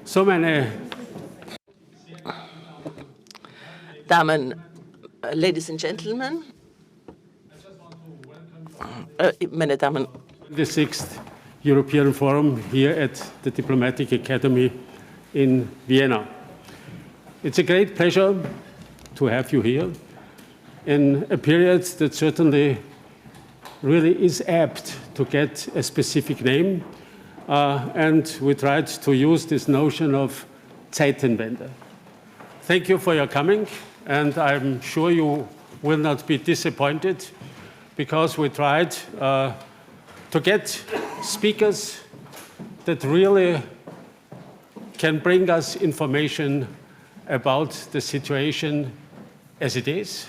So, meine Ladies and gentlemen, meine Damen. The 6th European Forum here at the Diplomatic Academy in Vienna. It's a great pleasure to have you here in a period that certainly really is apt to get a specific name. And we tried to use this notion of Zeitenwende. Thank you for your coming, and I'm sure you will not be disappointed because we tried to get speakers that really can bring us information about the situation as it is,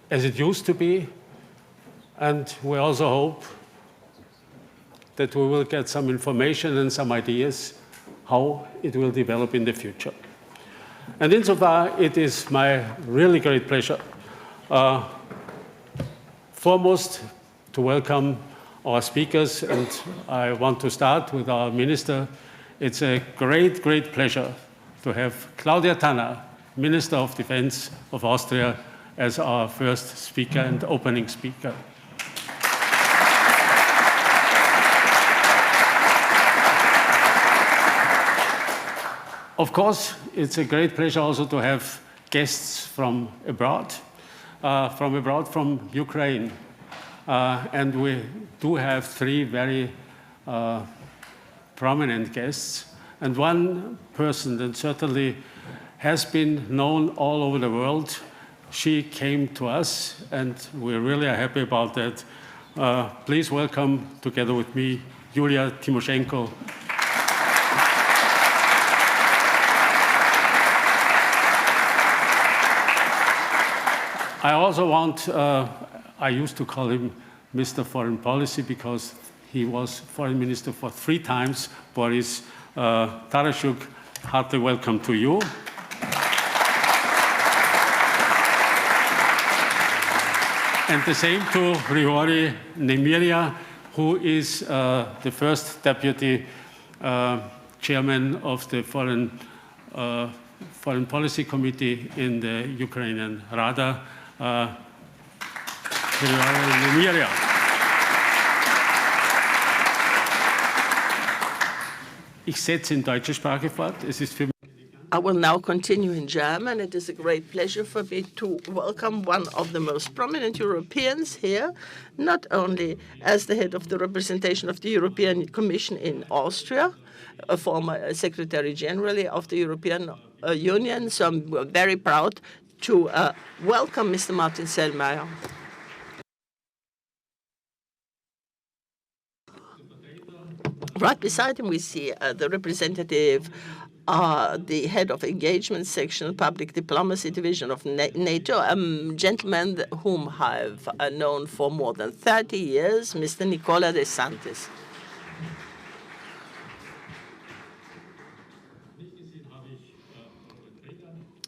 as it used to be, and we also hope that we will get some information and some ideas how it will develop in the future. And insofar, it is my really great pleasure, foremost, to welcome our speakers, and I want to start with our minister. It's a great, great pleasure to have Klaudia, Minister of Defense of Austria, as our first speaker and opening speaker. Of course, it's a great pleasure also to have guests from abroad, from Ukraine. And we do have three very prominent guests. And one person that certainly has been known all over the world, she came to us, and we really are happy about that. Please welcome, together with me, Yulia Tymoshenko. I also want, I used to call him Mr. Foreign Policy because he was foreign minister for 3 times. Boris Tarashuk, heartily welcome to you. And the same to Grigori Nemiria, who is the first deputy chairman of the Foreign Policy Committee in the Ukrainian Rada. Ich setze in deutsche Sprache fort. Es ist für mich. I will now continue in German. It is a great pleasure for me to welcome one of the most prominent Europeans here, not only as the head of the representation of the European Commission in Austria, a former Secretary General of the European Union. So I'm very proud to welcome Mr. Martin Selmayr. Right beside him, we see the representative, the head of engagement section, public diplomacy division of NATO, a gentleman whom I've known for more than 30 years, Mr. Nicola De Santis.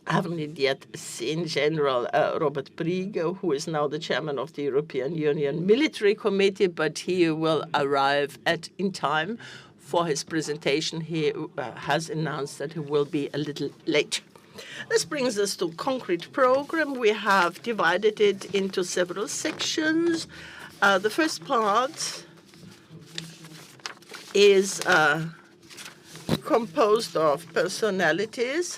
I haven't yet seen General Robert Brix, who is now the chairman of the European Union Military Committee, but he will arrive in time for his presentation. He has announced that he will be a little late. This brings us to concrete program. We have divided it into several sections. The first part is composed of personalities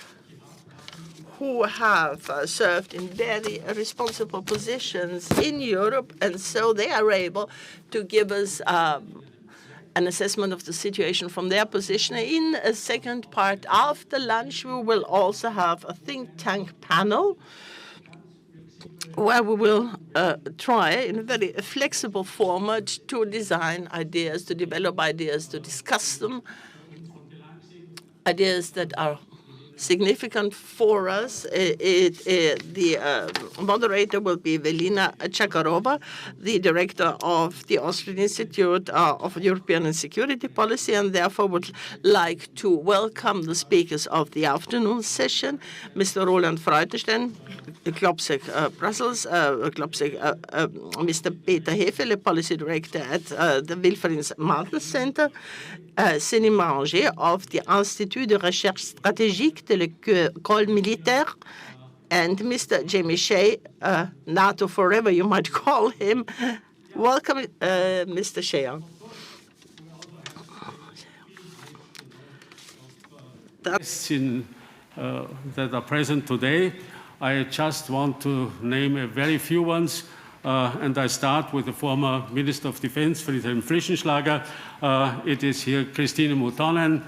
who have served in very responsible positions in Europe, and so they are able to give us an assessment of the situation from their position. In a second part, after lunch, we will also have a think tank panel where we will try, in a very flexible format, to design ideas, to develop ideas, to discuss them, ideas that are significant for us. The moderator will be Velina Chakarova, the director of the Austrian Institute of European and Security Policy, and therefore would like to welcome the speakers of the afternoon session, Mr. Roland Freudenstein, Klopsek, Brussels, Mr. Peter Hefele, Policy Director at the Wilfried's Martens Center, Céline Manger of the Institut de Recherche Stratégique de l'École Militaire, and Mr. Jamie Shea, NATO forever, you might call him. Welcome, Mr. Shea. That are present today. I just want to name a very few ones, and I start with the former Minister of Defense, Friedhelm Frischenschlager. It is here Christine Huhtanen,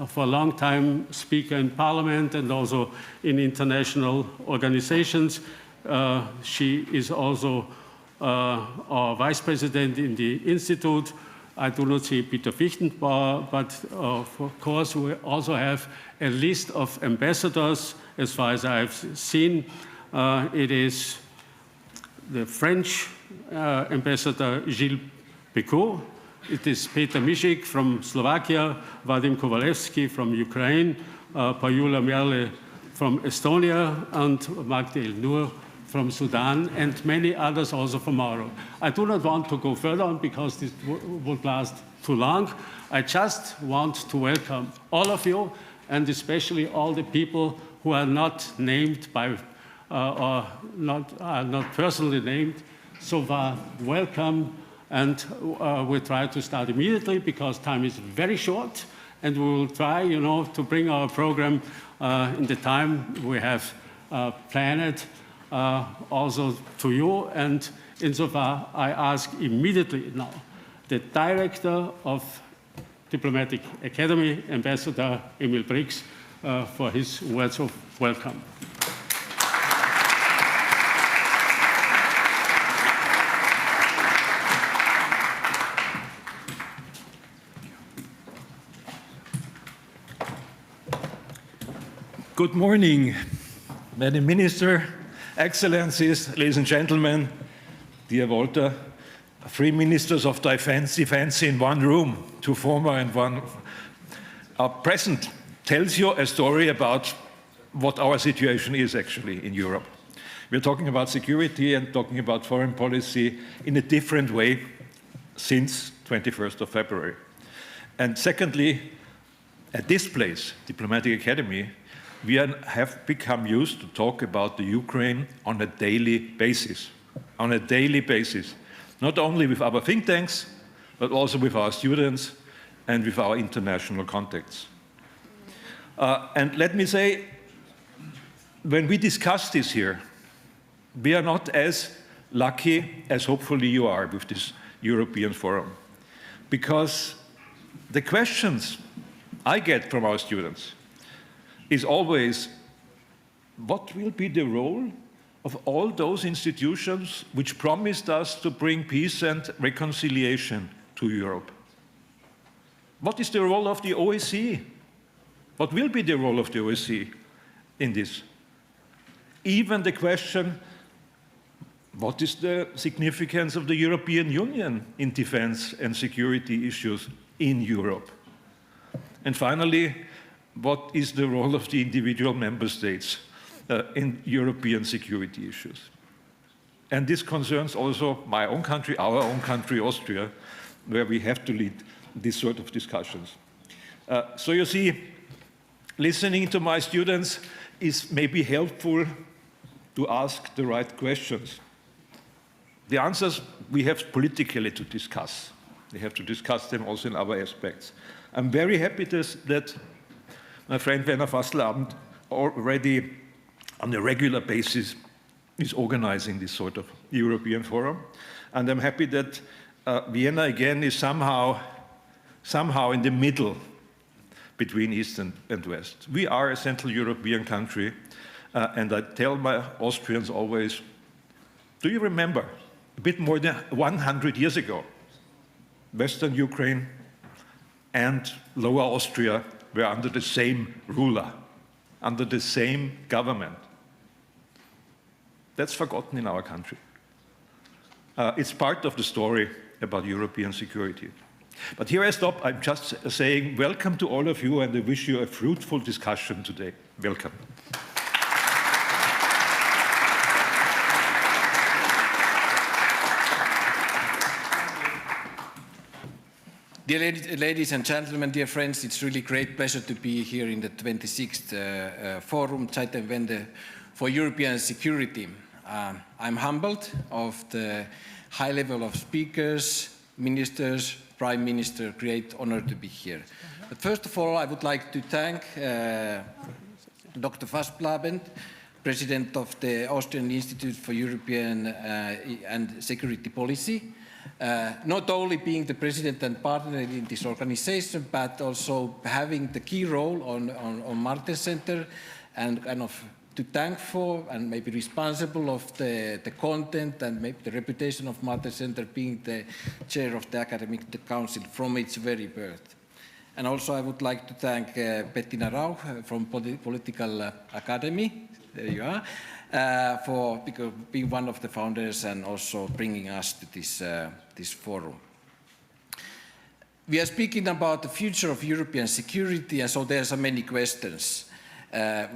for a long time Speaker in Parliament and also in international organizations. She is also our Vice President in the Institute. I do not see Peter Fichtenbauer, but of course we also have a list of ambassadors. As far as I've seen, it is the French ambassador Gilles Pecot. It is Peter Mišik from Slovakia, Vadim Kovalevsky from Ukraine, Pajula Merle from Estonia, and Magdi El-Nur from Sudan, and many others also from Morocco. I do not want to go further on because this would last too long. I just want to welcome all of you, and especially all the people who are not named by, or are not personally named. So far, welcome, and we'll try to start immediately because time is very short, and we will try, to bring our program in the time we have planned. Also to you, and insofar I ask immediately now the Director of Diplomatic Academy, Ambassador Emil Brix, for his words of welcome. Good morning, Madam Minister, Excellencies, ladies and gentlemen, dear Walter, 3 ministers of defense in one room, 2 former and 1 present, tells you a story about what our situation is actually in Europe. We're talking about security and talking about foreign policy in a different way since 21st of February. And secondly, at this place, Diplomatic Academy, we have become used to talk about the Ukraine on a daily basis, not only with our think tanks, but also with our students and with our international contacts. And let me say, when we discuss this here, we are not as lucky as hopefully you are with this European Forum, because the questions I get from our students is always, what will be the role of all those institutions which promised us to bring peace and reconciliation to Europe? What is the role of the OSCE? What will be the role of the OSCE in this? Even the question, what is the significance of the European Union in defense and security issues in Europe? And finally, what is the role of the individual member states in European security issues? And this concerns also my own country, our own country, Austria, where we have to lead these sort of discussions. So you see, listening to my students is maybe helpful to ask the right questions. The answers we have politically to discuss. We have to discuss them also in other aspects. I'm very happy that my friend Werner Fasslabend already on a regular basis is organizing this sort of European Forum. And I'm happy that Vienna again is somehow in the middle between East and West. We are a Central European country, and I tell my Austrians always, do you remember, a bit more than 100 years ago, Western Ukraine and Lower Austria were under the same ruler. under the same government. That's forgotten in our country. It's part of the story about European security. But here I stop. I'm just saying welcome to all of you, and I wish you a fruitful discussion today. Welcome. Dear ladies and gentlemen, dear friends, it's really great pleasure to be here in the 26th Forum, Zeitenwende for European Security. I'm humbled of the high level of speakers, ministers, Prime Minister. Great honor to be here. But first of all, I would like to thank Dr. Fasslabend, President of the Austrian Institute for European and Security Policy, not only being the president and partner in this organization, but also having the key role on Martens Center, and kind of to thank for and maybe responsible of the content and maybe the reputation of Martens Center, being the chair of the academic council from its very birth. And also I would like to thank Bettina Rausch from Political Academy, there you are, for being one of the founders and also bringing us to this forum. We are speaking about the future of European security, and so there are many questions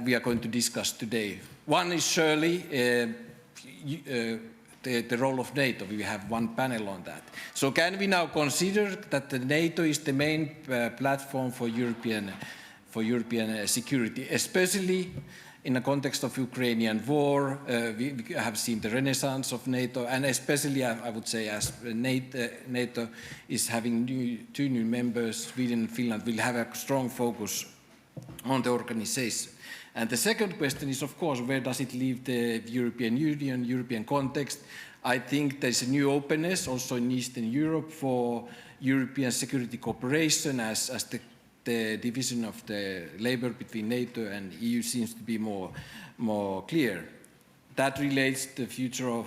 we are going to discuss today. One is surely the role of NATO. We have one panel on that. So can we now consider that the NATO is the main platform for European security, especially in the context of Ukrainian war? We have seen the renaissance of NATO, and especially I would say as NATO is having two new members, Sweden and Finland, will have a strong focus on the organization. And the second question is, of course, where does it leave the European Union, European context? I think there's a new openness also in Eastern Europe for European security cooperation, as the division of the labor between NATO and EU seems to be more clear. That relates to the future of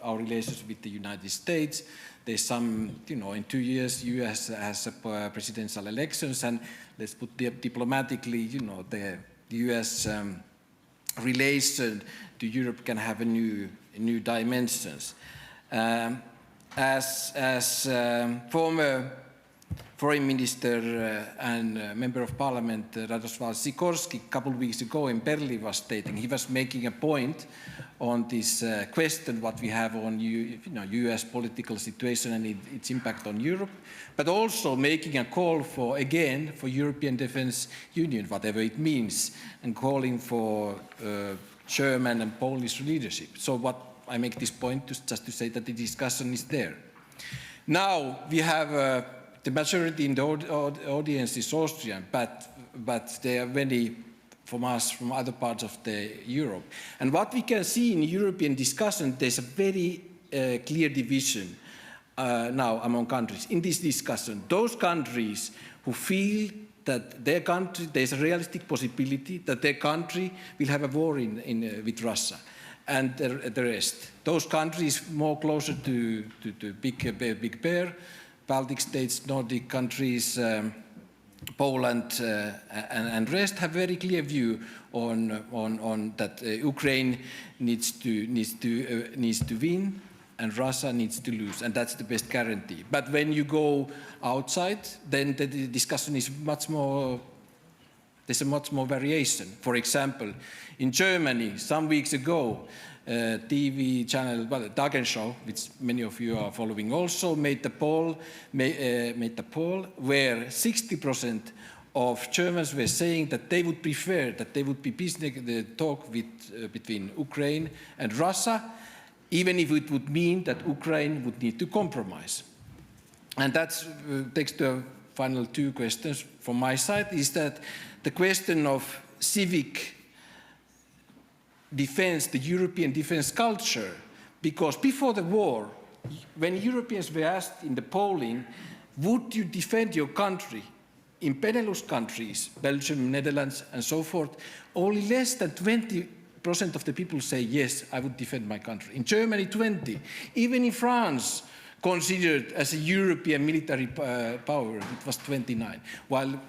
our relations with the United States. There's some, in 2 years, US has presidential elections, and let's put diplomatically, the US relation to Europe can have a new dimensions. As former Foreign Minister and Member of Parliament Radosław Sikorski a couple of weeks ago in Berlin was stating, he was making a point on this question what we have on US political situation and its impact on Europe, but also making a call for European Defence Union, whatever it means, and calling for German and Polish leadership. So what I make this point just to say that the discussion is there. Now we have the majority in the audience is Austrian, but there are many from us from other parts of Europe. And what we can see in European discussion, there's a very clear division now among countries. In this discussion, those countries who feel that their country, there's a realistic possibility that their country will have a war with Russia, and the rest. Those countries more closer to Big Bear, Baltic states, Nordic countries, Poland, and rest have very clear view on that Ukraine needs to win and Russia needs to lose, and that's the best guarantee. But when you go outside, then the discussion is much more. There's a much more variation. For example, in Germany, some weeks ago, TV channel, well, Tagesschau, which many of you are following also, made a poll where 60% of Germans were saying that they would prefer that there would be peace talk between Ukraine and Russia, even if it would mean that Ukraine would need to compromise. And that takes the final two questions from my side, is that the question of civic defense, the European defense culture, because before the war, when Europeans were asked in the polling, would you defend your country? In Benelux countries, Belgium, Netherlands, and so forth, only less than 20% of the people say, yes, I would defend my country. In Germany, 20%. Even in France, considered as a European military power, it was 29, while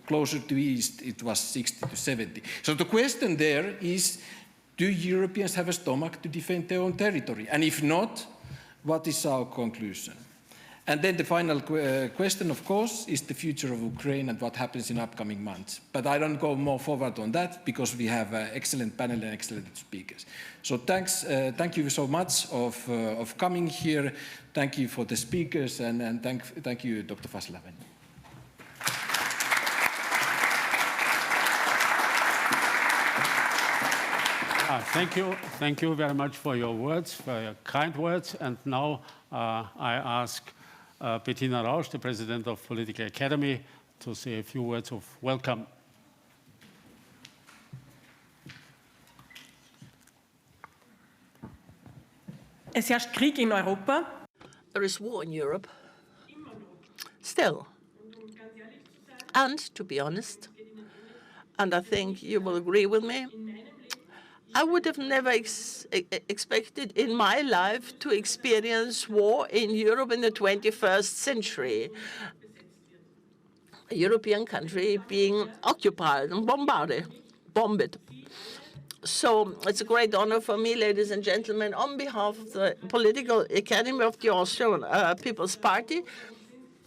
closer to East, it was 60 to 70. So the question there is, do Europeans have a stomach to defend their own territory? And if not, what is our conclusion? And then the final question, of course, is the future of Ukraine and what happens in upcoming months. But I don't go more forward on that because we have an excellent panel and excellent speakers. So thank you so much of coming here. Thank you for the speakers and thank you, Dr. Fasslabend. Thank you very much for your words, for your kind words. And now I ask Bettina Rausch, the President of Political Academy, to say a few words of welcome. Es herrscht Krieg in Europa. There is war in Europe. Still. And to be honest, and I think you will agree with me, I would have never expected in my life to experience war in Europe in the 21st century. A European country being occupied and bombed. So it's a great honor for me, ladies and gentlemen, on behalf of the Political Academy of the Austrian People's Party,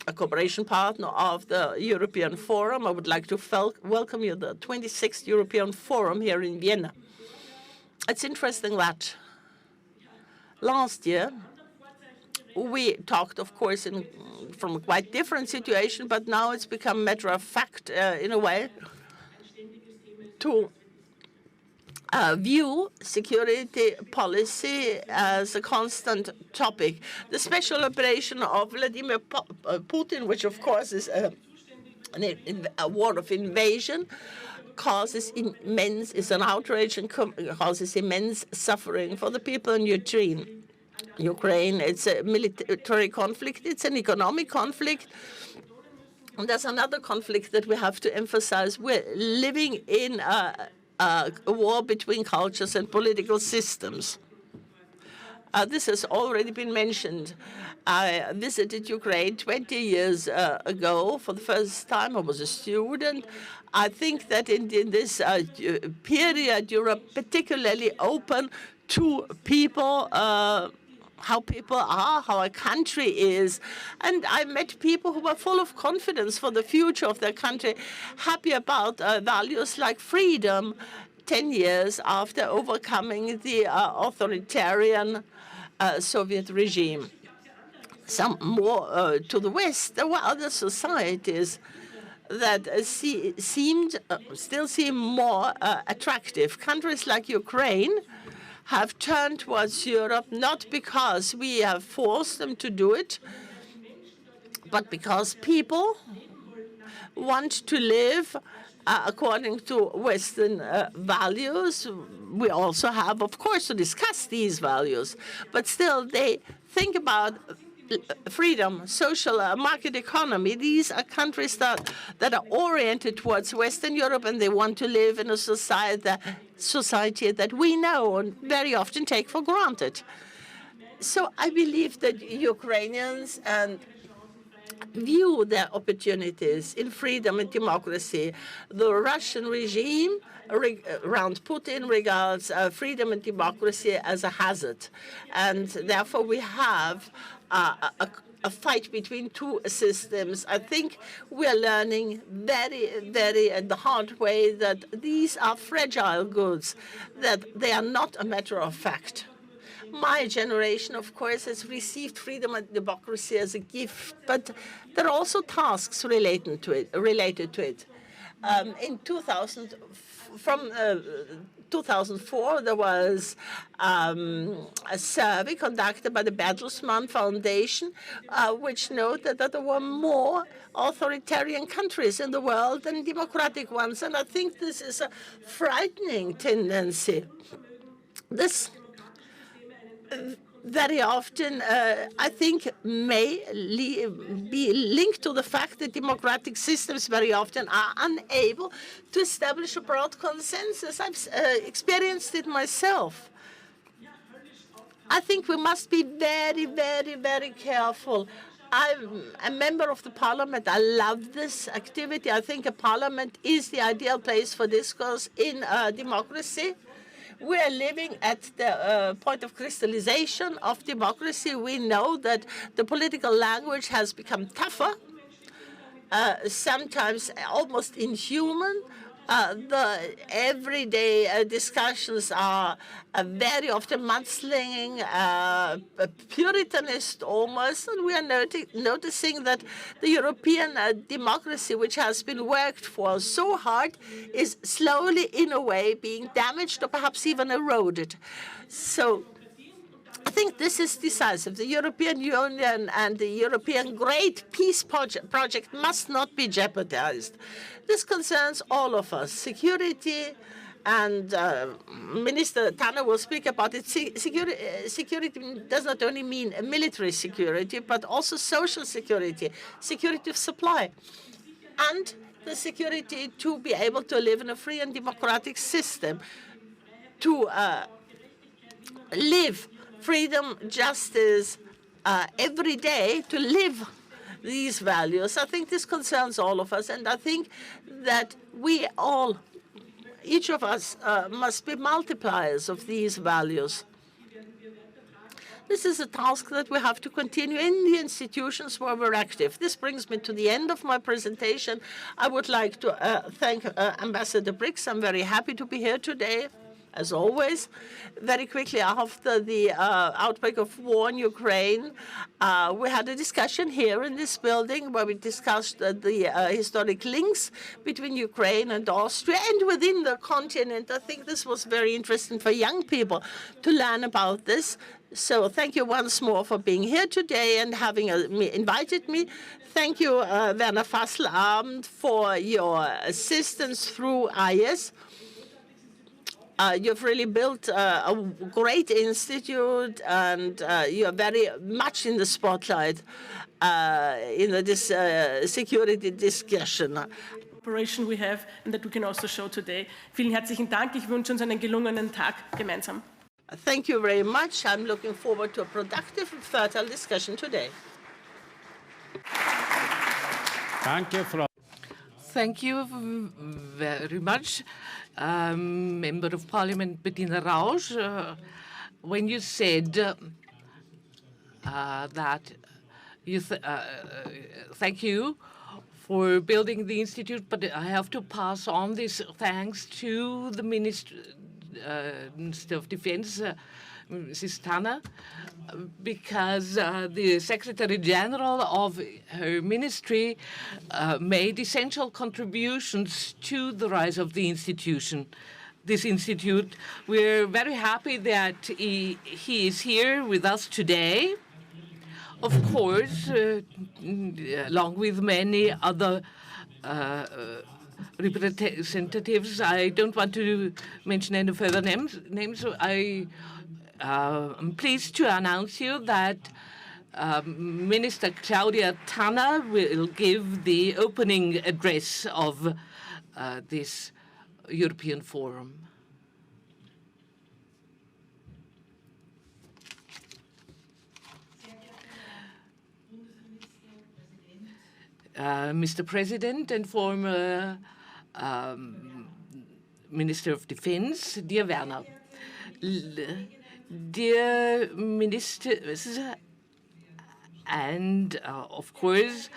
a cooperation partner of the European Forum. I would like to welcome you to the 26th European Forum here in Vienna. It's interesting that last year we talked, of course, from a quite different situation, but now it's become matter of fact in a way to view security policy as a constant topic. The special operation of Vladimir Putin, which of course is a war of invasion, causes is an outrage and causes immense suffering for the people in Ukraine. It's a military conflict, it's an economic conflict. And there's another conflict that we have to emphasize. We're living in a war between cultures and political systems. This has already been mentioned. I visited Ukraine 20 years ago for the first time. I was a student. I think that in this period, Europe particularly open to people, how people are, how a country is. And I met people who were full of confidence for the future of their country, happy about values like freedom 10 years after overcoming the authoritarian Soviet regime. Some more to the West, there were other societies that still seem more attractive. Countries like Ukraine have turned towards Europe not because we have forced them to do it, but because people want to live according to Western values. We also have, of course, to discuss these values, but still they think about freedom, social market economy. These are countries that are oriented towards Western Europe, and they want to live in a society that we know and very often take for granted. So I believe that Ukrainians view their opportunities in freedom and democracy. The Russian regime around Putin regards freedom and democracy as a hazard. And therefore we have a fight between two systems. I think we are learning very, very the hard way that these are fragile goods, that they are not a matter of fact. My generation, of course, has received freedom and democracy as a gift, but there are also tasks related to it. In 2004, there was a survey conducted by the Bertelsmann Foundation, which noted that there were more authoritarian countries in the world than democratic ones. And I think this is a frightening tendency. This very often, I think, may be linked to the fact that democratic systems very often are unable to establish a broad consensus. I've experienced it myself. I think we must be very, very, very careful. I'm a member of the parliament. I love this activity. I think a parliament is the ideal place for discourse in democracy. We are living at the point of crystallization of democracy. We know that the political language has become tougher, sometimes almost inhuman. The everyday discussions are very often mudslinging, Puritanist almost, and we are noticing that the European democracy, which has been worked for so hard, is slowly, in a way, being damaged or perhaps even eroded. So I think this is decisive. The European Union and the European Great Peace Project must not be jeopardized. This concerns all of us. Security, and Minister Tanner will speak about it. Security does not only mean military security, but also social security, security of supply, and the security to be able to live in a free and democratic system, to live freedom, justice, every day, to live these values. I think this concerns all of us, and I think that we all, each of us, must be multipliers of these values. This is a task that we have to continue in the institutions where we're active. This brings me to the end of my presentation. I would like to thank Ambassador Brix. I'm very happy to be here today, as always. Very quickly after the outbreak of war in Ukraine, we had a discussion here in this building where we discussed the historic links between Ukraine and Austria and within the continent. I think this was very interesting for young people to learn about this. So thank you once more for being here today and having invited me. Thank you, Werner Fasslabend, for your assistance through IS. You've really built a great institute, and you're very much in the spotlight in the security discussion. Operation we have and that we can also show today. Vielen herzlichen Dank. Ich wünsche uns einen gelungenen Tag gemeinsam. Thank you very much. I'm looking forward to a productive and fertile discussion today. Danke, Frau. Thank you very much, Member of Parliament Bettina Rausch. When you said that you thank you for building the institute, but I have to pass on this thanks to the Minister of Defense, Mrs. Tanner, because the Secretary General of her ministry made essential contributions to the rise of the institution. This institute, we're very happy that he is here with us today. Of course, along with many other representatives. I don't want to mention any further names. I'm pleased to announce you that Minister Klaudia Tanner will give the opening address of this European Forum. Mr. President and former Minister of Defense, dear Werner, dear Ministers, and of course,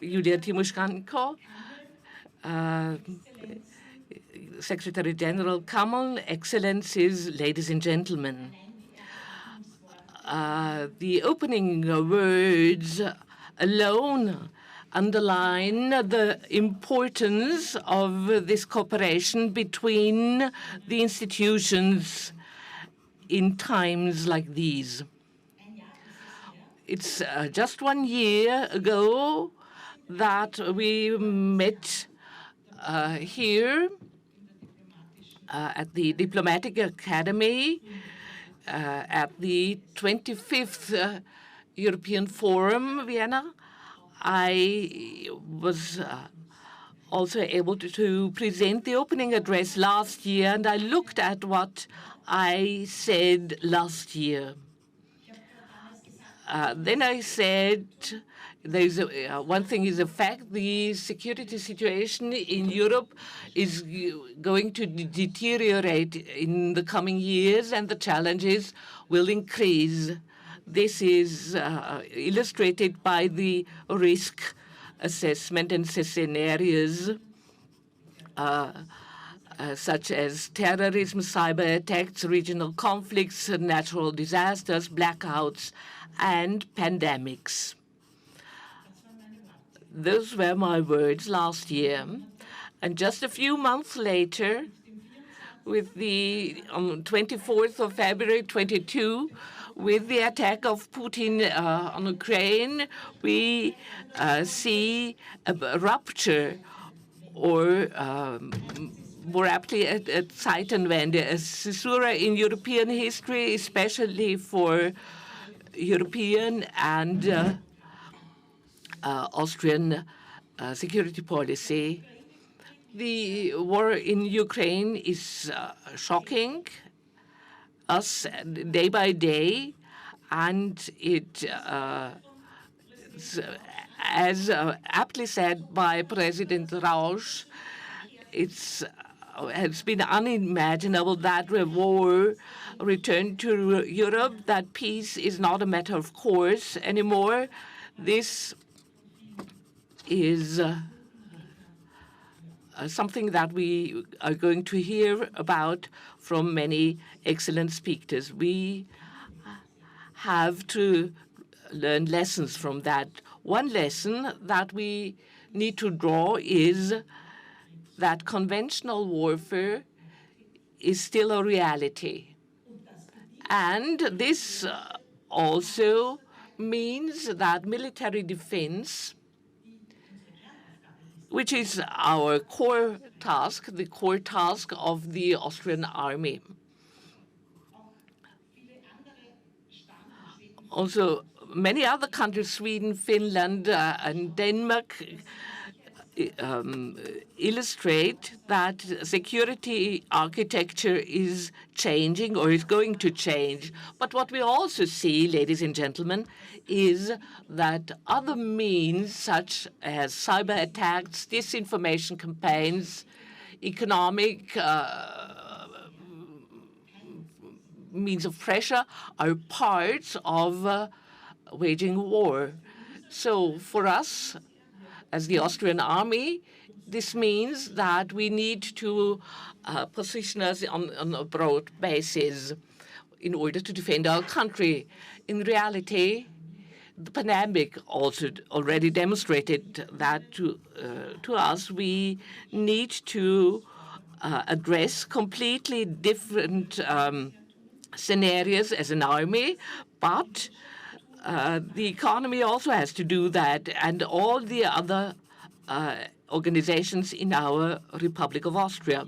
Julia Timoshchenko, Secretary General Kamal, Excellencies, ladies and gentlemen. The opening words alone underline the importance of this cooperation between the institutions in times like these. It's just 1 year ago that we met here at the Diplomatic Academy at the 25th European Forum Vienna. I was also able to present the opening address last year, and I looked at what I said last year. Then I said, there's one thing is a fact: the security situation in Europe is going to deteriorate in the coming years, and the challenges will increase. This is illustrated by the risk assessment and scenarios such as terrorism, cyber attacks, regional conflicts, natural disasters, blackouts, and pandemics. Those were my words last year. And just a few months later, on 24th of February 22, with the attack of Putin on Ukraine, we see a rupture, or more aptly a Zeitenwende, a caesura in European history, especially for European and Austrian security policy. The war in Ukraine is shocking us day by day, and it, as aptly said by President Rausch, has been unimaginable that a war returned to Europe, that peace is not a matter of course anymore. This is something that we are going to hear about from many excellent speakers. We have to learn lessons from that. One lesson that we need to draw is that conventional warfare is still a reality. And this also means that military defense, which is our core task, the core task of the Austrian army. Also, many other countries, Sweden, Finland, and Denmark, illustrate that security architecture is changing or is going to change. But what we also see, ladies and gentlemen, is that other means such as cyber attacks, disinformation campaigns, economic means of pressure are parts of waging war. So for us, as the Austrian army, this means that we need to position us on a broad basis in order to defend our country. In reality, the pandemic also already demonstrated that to us. We need to address completely different scenarios as an army, but the economy also has to do that, and all the other organizations in our Republic of Austria.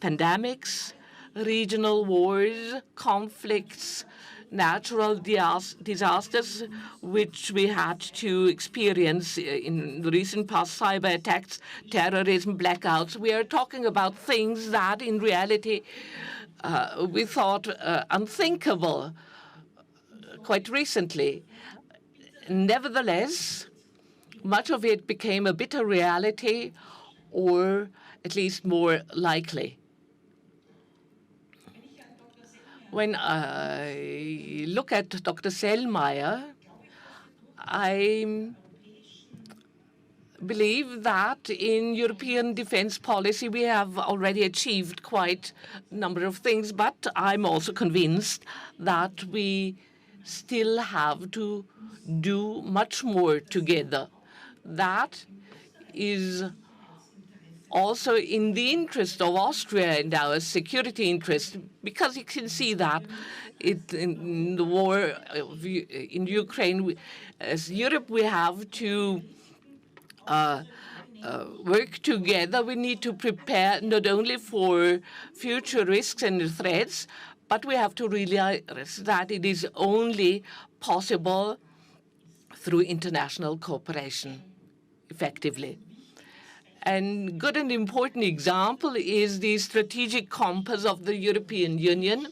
Pandemics, regional wars, conflicts, natural disasters, which we had to experience in the recent past, cyber attacks, terrorism, blackouts. We are talking about things that in reality we thought unthinkable quite recently. Nevertheless, much of it became a bitter reality, or at least more likely. When I look at Dr. Sellmeier, I believe that in European defense policy we have already achieved quite a number of things, but I'm also convinced that we still have to do much more together. That is also in the interest of Austria and our security interest, because you can see that in the war in Ukraine, as Europe, we have to work together. We need to prepare not only for future risks and threats, but we have to realize that it is only possible through international cooperation effectively. And good and important example is the strategic compass of the European Union.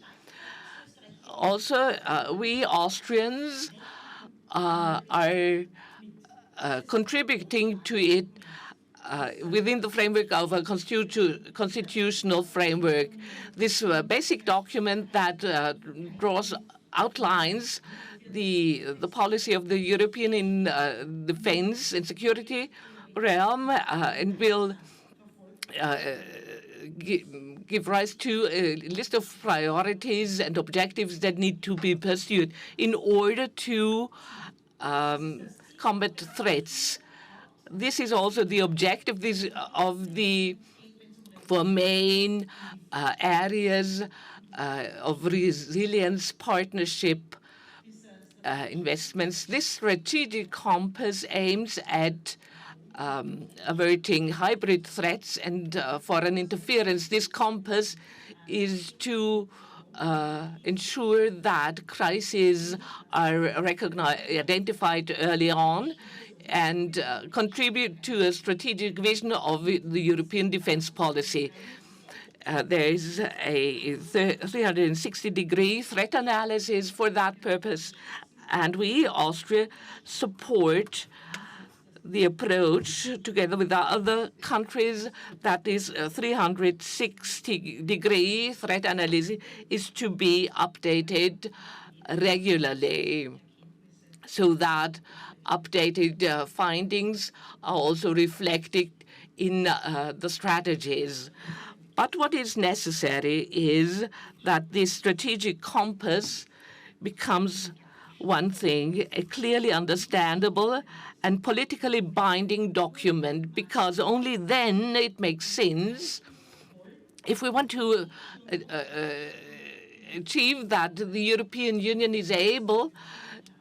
Also, we Austrians are contributing to it within the framework of a constitutional framework. This basic document that outlines the policy of the European in defense and security realm and will give rise to a list of priorities and objectives that need to be pursued in order to combat threats. This is also the objective of the four main areas of resilience partnership investments. This strategic compass aims at averting hybrid threats and foreign interference. This compass is to ensure that crises are identified early on and contribute to a strategic vision of the European defense policy. There is a 360-degree threat analysis for that purpose, and we, Austria, support the approach together with the other countries that is 360-degree threat analysis is to be updated regularly so that updated findings are also reflected in the strategies. But what is necessary is that this strategic compass becomes one thing, a clearly understandable and politically binding document, because only then it makes sense if we want to achieve that the European Union is able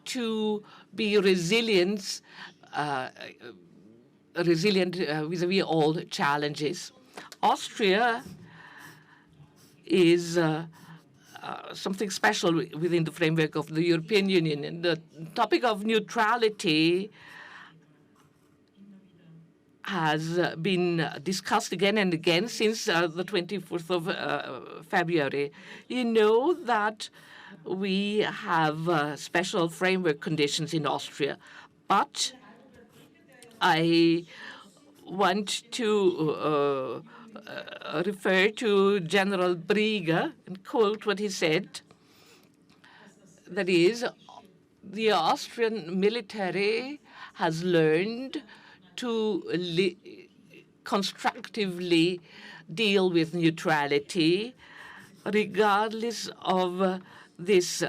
to be resilient vis-à-vis all challenges. Austria is something special within the framework of the European Union. And the topic of neutrality has been discussed again and again since the 24th of February. You know that we have special framework conditions in Austria, but I want to refer to General Brix and quote what he said. That is, the Austrian military has learned to constructively deal with neutrality, regardless of this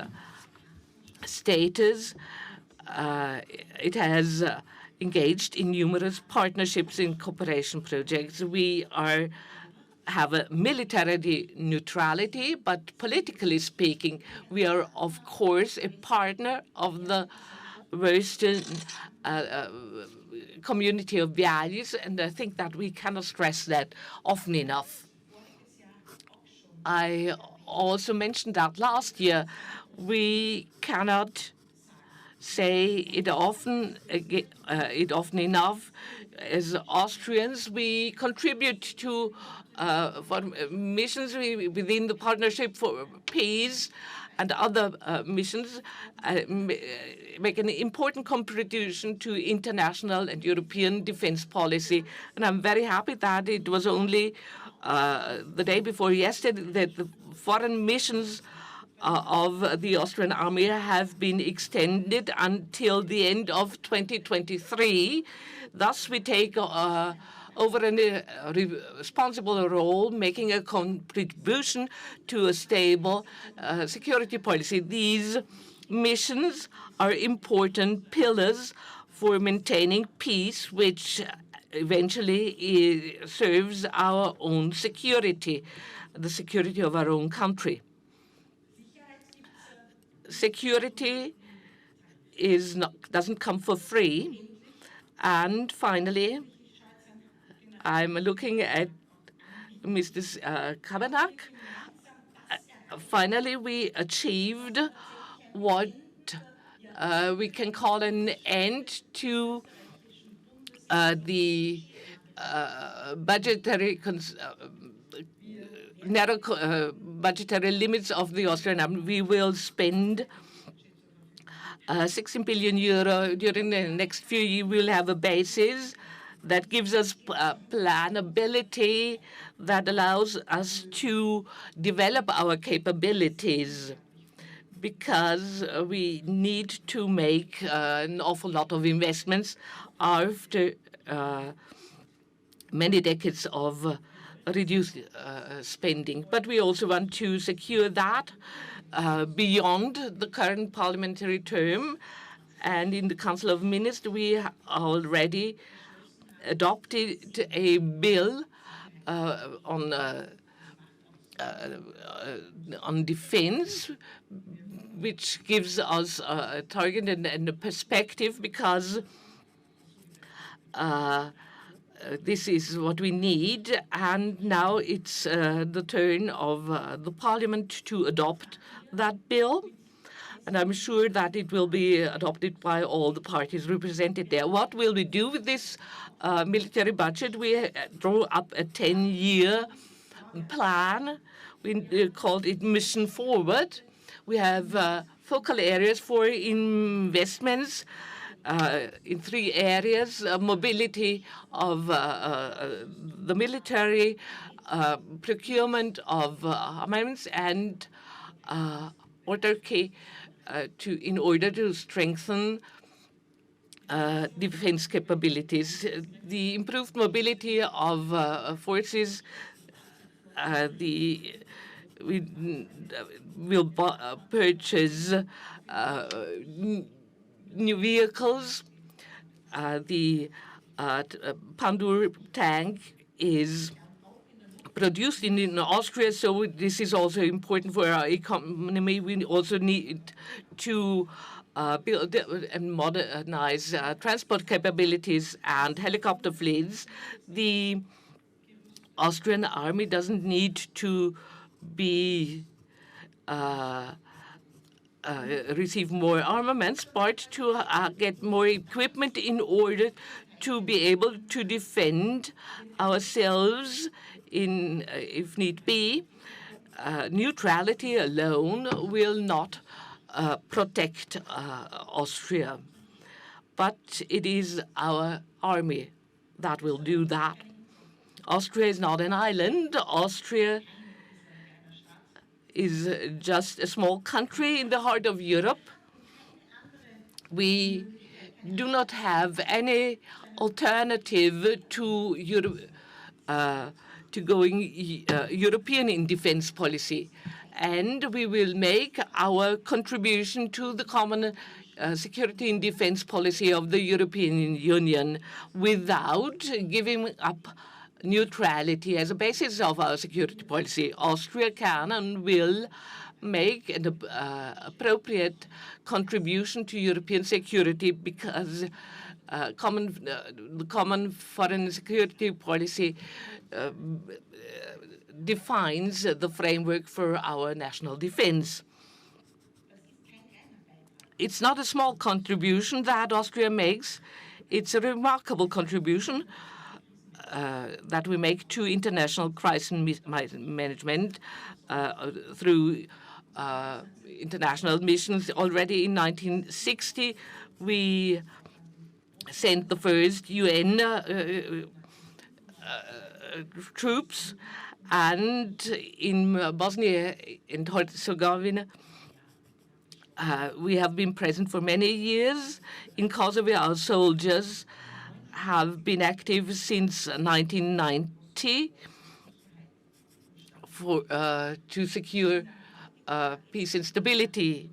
status. It has engaged in numerous partnerships and cooperation projects. We have a military neutrality, but politically speaking, we are, of course, a partner of the Western community of values, and I think that we cannot stress that often enough. I also mentioned that last year. We cannot say it often enough. As Austrians, we contribute to missions within the Partnership for Peace and other missions, make an important contribution to international and European defense policy. And I'm very happy that it was only the day before yesterday that the foreign missions of the Austrian army have been extended until the end of 2023. Thus, we take over a responsible role, making a contribution to a stable security policy. These missions are important pillars for maintaining peace, which eventually serves our own security, the security of our own country. Security doesn't come for free. And finally, I'm looking at Mr. Kabanak. Finally, we achieved what we can call an end to the narrow budgetary limits of the Austrian army. We will spend 16 billion euro during the next few years. We'll have a basis that gives us planability, that allows us to develop our capabilities, because we need to make an awful lot of investments after many decades of reduced spending. But we also want to secure that beyond the current parliamentary term. And in the Council of Ministers, we already adopted a bill on defense, which gives us a target and a perspective, because this is what we need. And now it's the turn of the Parliament to adopt that bill. And I'm sure that it will be adopted by all the parties represented there. What will we do with this military budget? We draw up a 10-year plan. We called it Mission Forward. We have focal areas for investments in 3 areas: mobility of the military, procurement of armaments, and autarky, in order to strengthen defense capabilities. The improved mobility of forces, we will purchase new vehicles. The Pandur tank is produced in Austria, so this is also important for our economy. We also need to build and modernize transport capabilities and helicopter fleets. The Austrian army doesn't need to be receive more armaments, but to get more equipment in order to be able to defend ourselves if need be. Neutrality alone will not protect Austria, but it is our army that will do that. Austria is not an island. Austria is just a small country in the heart of Europe. We do not have any alternative to going European in defense policy, and we will make our contribution to the common security and defense policy of the European Union without giving up neutrality as a basis of our security policy. Austria can and will make an appropriate contribution to European security, because the common foreign security policy defines the framework for our national defense. It's not a small contribution that Austria makes. It's a remarkable contribution that we make to international crisis management through international missions. Already in 1960, we sent the first UN troops, and in Bosnia and Herzegovina, we have been present for many years. In Kosovo, our soldiers have been active since 1990 to secure peace and stability.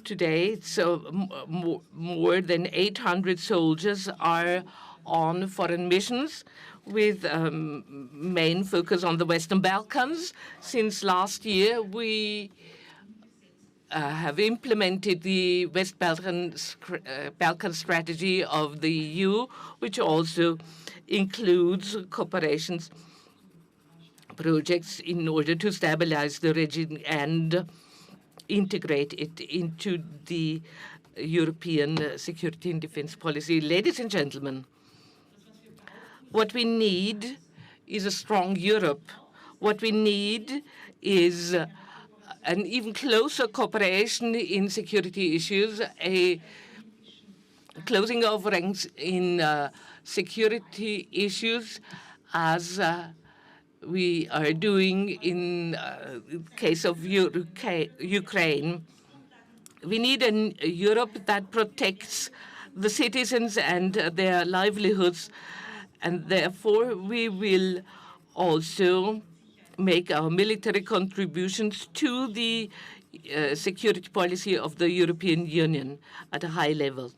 Today, more than 800 soldiers are on foreign missions, with main focus on the Western Balkans. Since last year, we have implemented the West Balkan strategy of the EU, which also includes cooperation projects in order to stabilize the region and integrate it into the European security and defense policy. Ladies and gentlemen, what we need is a strong Europe. What we need is an even closer cooperation in security issues, a closing of ranks in security issues, as we are doing in the case of Ukraine. We need a Europe that protects the citizens and their livelihoods, and therefore we will also make our military contributions to the security policy of the European Union at a high level.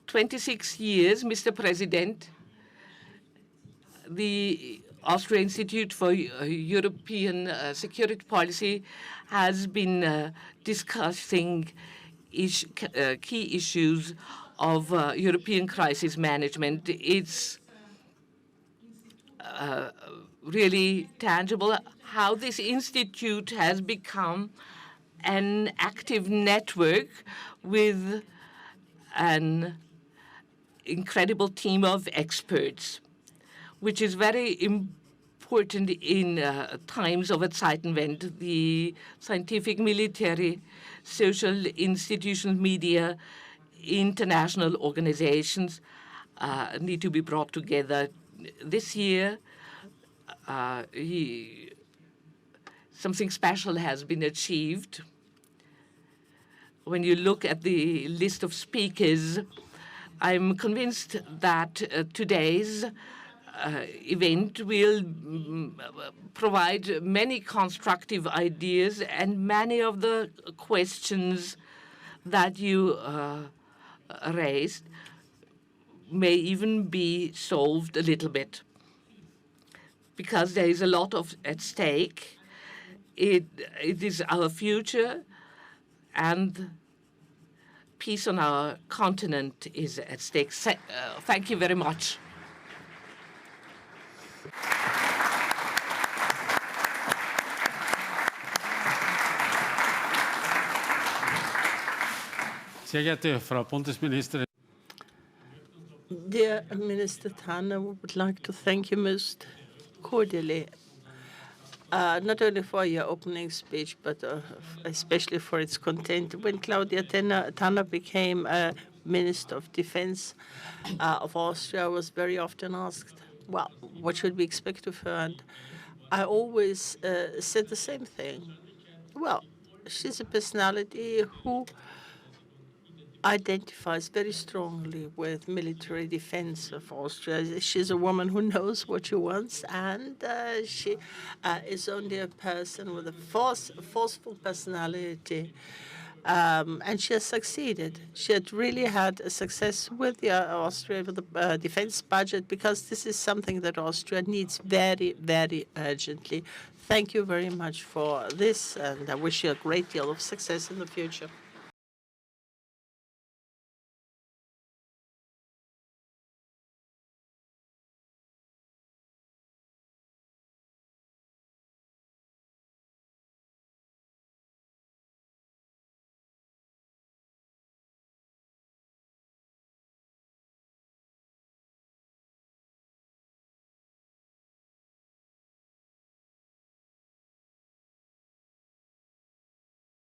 26 years, Mr. President, the Austrian Institute for European Security Policy has been discussing key issues of European crisis management. It's really tangible how this institute has become an active network with an incredible team of experts, which is very important in times of Zeitenwende. The scientific, military, social institutions, media, international organizations need to be brought together. This year, something special has been achieved. When you look at the list of speakers, I'm convinced that today's event will provide many constructive ideas, and many of the questions that you raised may even be solved a little bit, because there is a lot at stake. It is our future, and peace on our continent is at stake. Thank you very much. Sehr geehrte Frau Bundesministerin. Dear Minister Tanner, we would like to thank you most cordially, not only for your opening speech, but especially for its content. When Klaudia Tanner became Minister of Defense of Austria, I was very often asked, well, what should we expect of her? And I always said the same thing. Well, she's a personality who identifies very strongly with military defense of Austria. She's a woman who knows what she wants, and she is only a person with a forceful personality, and she has succeeded. She had really had a success with the Austria, with the defense budget, because this is something that Austria needs very, very urgently. Thank you very much for this, and I wish you a great deal of success in the future.